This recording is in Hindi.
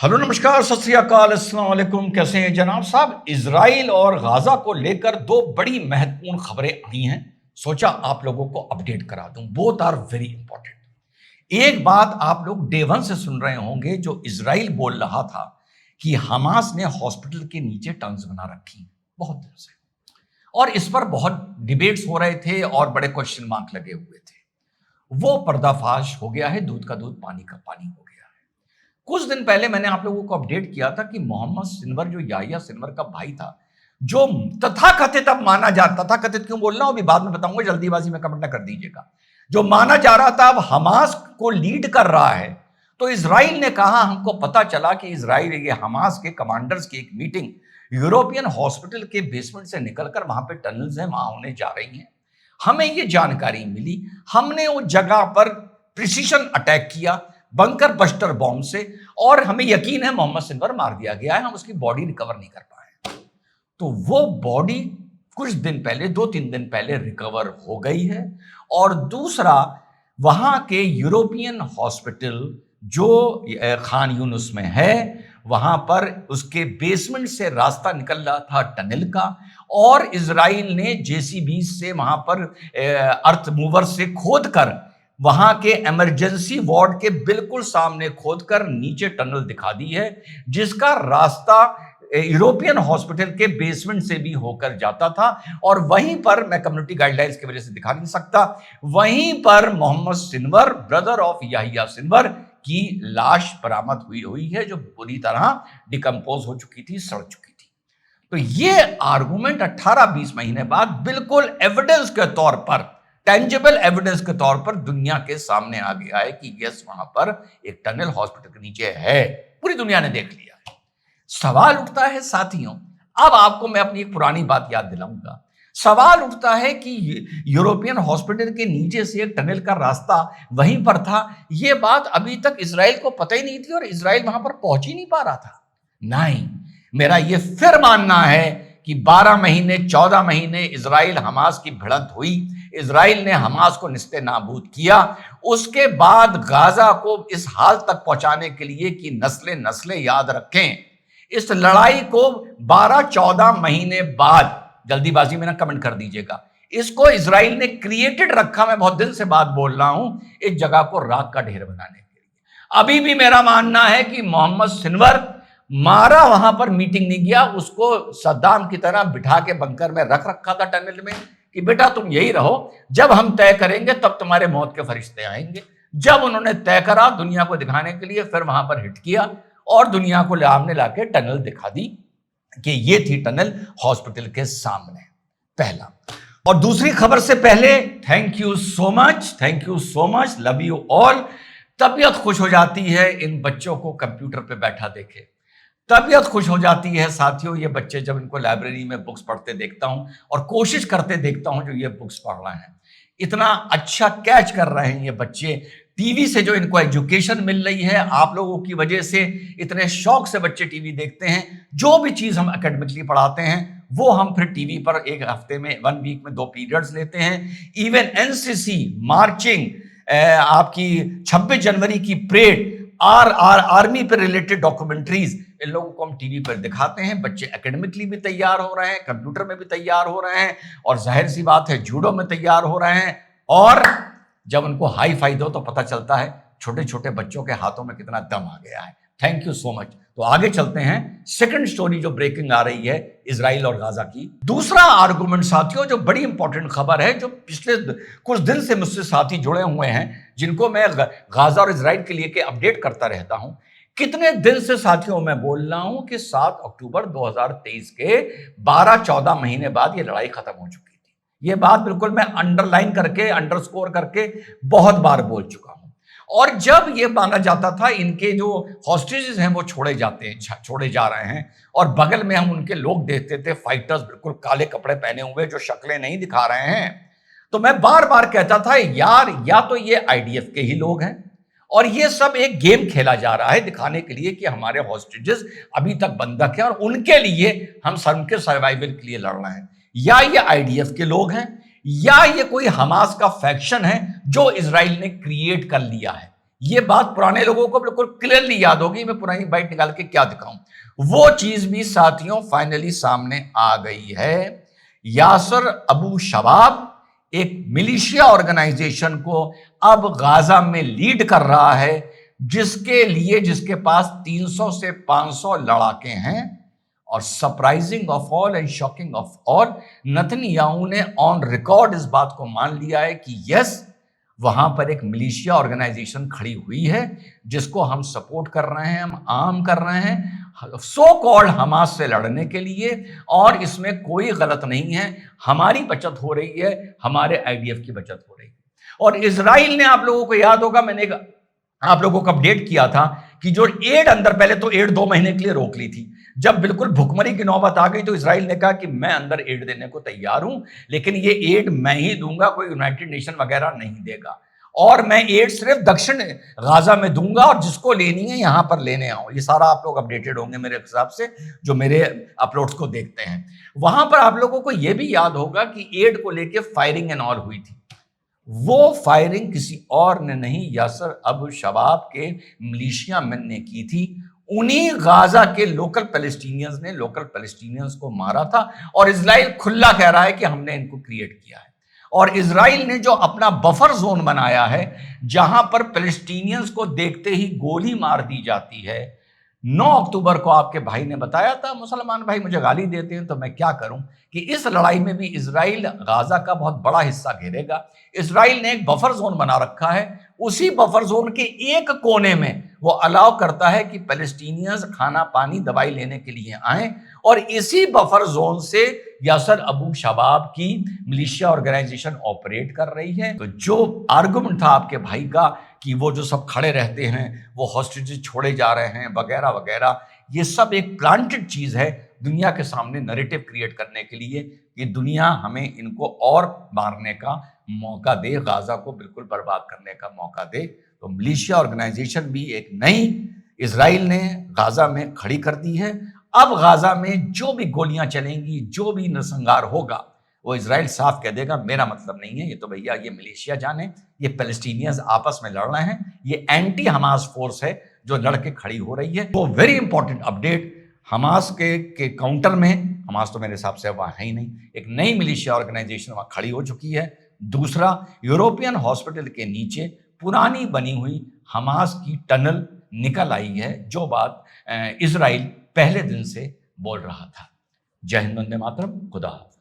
हेलो नमस्कार सत श्री अकाल अस्सलाम वालेकुम। कैसे हैं जनाब साहब। इजराइल और गाजा को लेकर दो बड़ी महत्वपूर्ण खबरें आई हैं, सोचा आप लोगों को अपडेट करा दूं। Both are very important. एक बात आप लोग डे वन से सुन रहे होंगे, जो इजराइल बोल रहा था कि हमास ने हॉस्पिटल के नीचे टंस बना रखी बहुत दिन से, और इस पर बहुत डिबेट्स हो रहे थे और बड़े क्वेश्चन मार्क लगे हुए थे। वो पर्दाफाश हो गया है, दूध का दूध पानी का पानी हो गया है। कुछ दिन पहले मैंने आप लोगों को अपडेट किया था कि मोहम्मद सिनवर, जो याहिया सिनवर का भाई था, जो तथाकथित, अब माना जाता था, कथित क्यों बोल रहा हूं अभी बाद में बताऊंगा, जल्दीबाजी में कमेंट ना कर दीजिएगा, जो माना जा रहा था अब हमास को लीड कर रहा है। तो इजराइल ने कहा, हमको पता चला कि इजराइल ये हमास के कमांडर्स की एक मीटिंग यूरोपियन हॉस्पिटल के बेसमेंट से निकलकर वहां पे टनल्स है, वहां होने जा रही हैं। हमें ये जानकारी मिली, हमने उस जगह पर प्रिसीशन अटैक किया बंकर बस्टर बॉम्ब से, और हमें यकीन है मोहम्मद सिनवर मार दिया गया है, हम उसकी बॉडी रिकवर नहीं कर पाए। तो वो बॉडी कुछ दिन पहले, 2-3 दिन पहले रिकवर हो गई है। और दूसरा, वहां के यूरोपियन हॉस्पिटल जो खान यूनुस में है, वहां पर उसके बेसमेंट से रास्ता निकल रहा था टनल का, और इजराइल ने जेसीबी से वहां पर अर्थ मूवर से खोद कर वहां के इमरजेंसी वार्ड के बिल्कुल सामने खोदकर नीचे टनल दिखा दी है, जिसका रास्ता यूरोपियन हॉस्पिटल के बेसमेंट से भी होकर जाता था। और वहीं पर, मैं कम्युनिटी गाइडलाइंस की वजह से दिखा नहीं सकता, वहीं पर मोहम्मद सिनवर, ब्रदर ऑफ याहिया सिनवर, की लाश बरामद हुई है, जो पूरी तरह डिकम्पोज हो चुकी थी, सड़ चुकी थी। तो ये आर्गुमेंट 18-20 महीने बाद बिल्कुल एविडेंस के तौर पर, टेंजिबल एविडेंस के तौर पर दुनिया के सामने आ गया है कि यस, वहां पर एक टनल हॉस्पिटल के नीचे है, पूरी दुनिया ने देख लिया है। सवाल उठता है साथियों, अब आपको मैं अपनी एक पुरानी बात याद दिलाऊंगा। सवाल उठता है कि यूरोपियन हॉस्पिटल के नीचे से एक टनल का रास्ता वहीं पर था, यह बात अभी तक इजराइल को पता ही नहीं थी और इजराइल वहां पर पहुंच ही नहीं पा रहा था। नहीं, मेरा यह फिर मानना है कि 12 महीने 14 महीने इजराइल हमास की भिड़ंत हुई, इजराइल ने हमास को निस्ते नाबूद किया। उसके बाद गाजा को इस हाल तक पहुंचाने के लिए कि नस्लें नस्लें याद रखें, इस लड़ाई को 12-14 महीने बाद, जल्दीबाजी में ना कमेंट कर दीजिएगा, इसको इजराइल ने क्रिएटेड रखा। मैं बहुत दिन से बात बोल रहा हूं, इस जगह को राख का ढेर बनाने के लिए। अभी भी मेरा मानना है कि मोहम्मद सिनवर मारा वहां पर मीटिंग नहीं गया, उसको सद्दाम की तरह बिठा के बंकर में रख रखा था टनल में, कि बेटा तुम यही रहो, जब हम तय करेंगे तब तुम्हारे मौत के फरिश्ते आएंगे। जब उन्होंने तय करा दुनिया को दिखाने के लिए, फिर वहां पर हिट किया और दुनिया को सामने लाके टनल दिखा दी कि ये थी टनल हॉस्पिटल के सामने। पहला। और दूसरी खबर से पहले, thank you so much, love you all. तबीयत खुश हो जाती है इन बच्चों को कंप्यूटर पे बैठा देखे, तबीयत खुश हो जाती है साथियों ये बच्चे जब इनको लाइब्रेरी में बुक्स पढ़ते देखता हूं और कोशिश करते देखता हूं, जो ये बुक्स पढ़ रहे हैं, इतना अच्छा कैच कर रहे हैं ये बच्चे। टीवी से जो इनको एजुकेशन मिल रही है, आप लोगों की वजह से इतने शौक से बच्चे टीवी देखते हैं। जो भी चीज हम एकेडमिकली पढ़ाते हैं वो हम फिर टीवी पर एक हफ्ते में, 1 वीक में 2 पीरियड्स लेते हैं। इवन एनसीसी, मार्चिंग, आपकी 26 जनवरी की परेड, आर्मी पर रिलेटेड डॉक्यूमेंट्रीज, इन लोगों को हम टीवी पर दिखाते हैं। बच्चे एकेडमिकली भी तैयार हो रहे हैं, कंप्यूटर में भी तैयार हो रहे हैं, और जाहिर सी बात है जूडो में तैयार हो रहे हैं। और जब उनको हाई फाई दो तो पता चलता है छोटे छोटे बच्चों के हाथों में कितना दम आ गया है। Thank you so much. तो आगे चलते हैं, सेकंड स्टोरी जो ब्रेकिंग आ रही है इजराइल और गाजा की। दूसरा आर्गुमेंट साथियों, जो बड़ी इंपॉर्टेंट खबर है, जो पिछले कुछ दिन से मुझसे साथी जुड़े हुए हैं, जिनको मैं गाजा और इजराइल के लिए के अपडेट करता रहता हूं। कितने दिन से साथियों मैं बोल रहा हूं कि 7 अक्टूबर 2023 के 12-14 महीने बाद ये लड़ाई खत्म हो चुकी थी। ये बात बिल्कुल मैं अंडरलाइन करके, अंडरस्कोर करके बहुत बार बोल चुका हूं। और जब ये माना जाता था इनके जो हॉस्टेजेस हैं वो छोड़े जा रहे हैं, और बगल में हम उनके लोग देखते थे, फाइटर्स बिल्कुल काले कपड़े पहने हुए, जो शक्लें नहीं दिखा रहे हैं, तो मैं बार बार कहता था यार, या तो ये आईडीएफ के ही लोग हैं और ये सब एक गेम खेला जा रहा है दिखाने के लिए कि हमारे हॉस्टेजेस अभी तक बंधक हैं और उनके लिए हम उनके सर्वाइवल के लिए लड़ रहे हैं, या ये आईडीएफ के लोग हैं, या ये कोई हमास का फैक्शन है जो इजराइल ने क्रिएट कर लिया है। ये बात पुराने लोगों को बिल्कुल क्लियरली याद होगी। मैं पुरानी बाइट निकाल के क्या दिखाऊं। वो चीज भी साथियों फाइनली सामने आ गई है। यासर अबू शबाब एक मिलिशिया ऑर्गेनाइजेशन को अब गाजा में लीड कर रहा है, जिसके पास 300 से 500 लड़ाके हैं। और surprising of all and shocking of all, Netanyahu ने ऑन रिकॉर्ड इस बात को मान लिया है कि यस, वहां पर एक मिलिशिया ऑर्गेनाइजेशन खड़ी हुई है जिसको हम सपोर्ट कर रहे हैं, हम आर्म कर रहे हैं सो कॉल्ड हमास से लड़ने के लिए। और इसमें कोई गलत नहीं है, हमारी बचत हो रही है, हमारे आईडीएफ की बचत हो रही है। और इजराइल ने, आप लोगों को याद होगा, मैंने आप लोगों को अपडेट किया था कि जो एड अंदर, पहले तो एड 2 महीने के लिए रोक ली थी। जब बिल्कुल भुखमरी की नौबत आ गई तो इजराइल ने कहा कि मैं अंदर एड देने को तैयार हूं, लेकिन ये एड मैं ही दूंगा, कोई यूनाइटेड नेशन वगैरह नहीं देगा। और मैं एड सिर्फ दक्षिण गाजा में दूंगा और जिसको लेनी है यहां पर लेने आओ। ये सारा आप लोग अपडेटेड होंगे मेरे हिसाब से, जो मेरे अपलोड्स को देखते हैं। वहां पर आप लोगों को यह भी याद होगा कि एड को लेकर फायरिंग एंड ऑल हुई थी। वो फायरिंग किसी और ने नहीं, यासर अबू शबाब के मिलिशिया मैन ने की थी। उन्हीं गाजा के लोकल पैलेस्टीनियंस को मारा था। और इजराइल खुला कह रहा है कि हमने इनको क्रिएट किया है। और इजराइल ने जो अपना बफर जोन बनाया है, जहां पर पैलेस्टीनियंस को देखते ही गोली मार दी जाती है। 9 अक्टूबर को आपके भाई ने बताया था, मुसलमान भाई मुझे गाली देते हैं तो मैं क्या करूं, कि इस लड़ाई में भी इजराइल गाजा का बहुत बड़ा हिस्सा घेरेगा। इजराइल ने एक बफर जोन बना रखा है। उसी बफर जोन के एक कोने में वो अलाउ करता है कि पैलेस्टीनियंस खाना पानी दवाई लेने के लिए आए। और इसी बफर जोन से यासर अबू शबाब की मिलिशिया ऑर्गेनाइजेशन ऑपरेट कर रही है। तो जो आर्गुमेंट था आपके भाई का कि वो जो सब खड़े रहते हैं, वो हॉस्टेजेस छोड़े जा रहे हैं वगैरह वगैरह, ये सब एक प्लांटेड चीज है दुनिया के सामने नैरेटिव क्रिएट करने के लिए कि दुनिया हमें इनको और मारने का मौका दे, गाजा को बिल्कुल बर्बाद करने का मौका दे। तो मिलिशिया ऑर्गेनाइजेशन भी एक नई इजराइल ने गाजा में खड़ी कर दी है। अब गाजा में जो भी गोलियां चलेंगी, जो भी नरसंहार होगा, वो इजराइल साफ कह देगा मेरा मतलब नहीं है, ये तो भैया ये मिलिशिया जाने, ये पैलेस्टीनियंस आपस में लड़ रहे हैं, ये एंटी हमास फोर्स है जो लड़के खड़ी हो रही है। तो वेरी इंपॉर्टेंट अपडेट, हमास के काउंटर में, हमास तो मेरे हिसाब से वहां है ही नहीं, एक नई मिलिशिया ऑर्गेनाइजेशन वहां खड़ी हो चुकी है। दूसरा, यूरोपियन हॉस्पिटल के नीचे पुरानी बनी हुई हमास की टनल निकल आई है, जो बात इजराइल पहले दिन से बोल रहा था। जय हिंद, वंदे मातरम, खुदा हाफिज।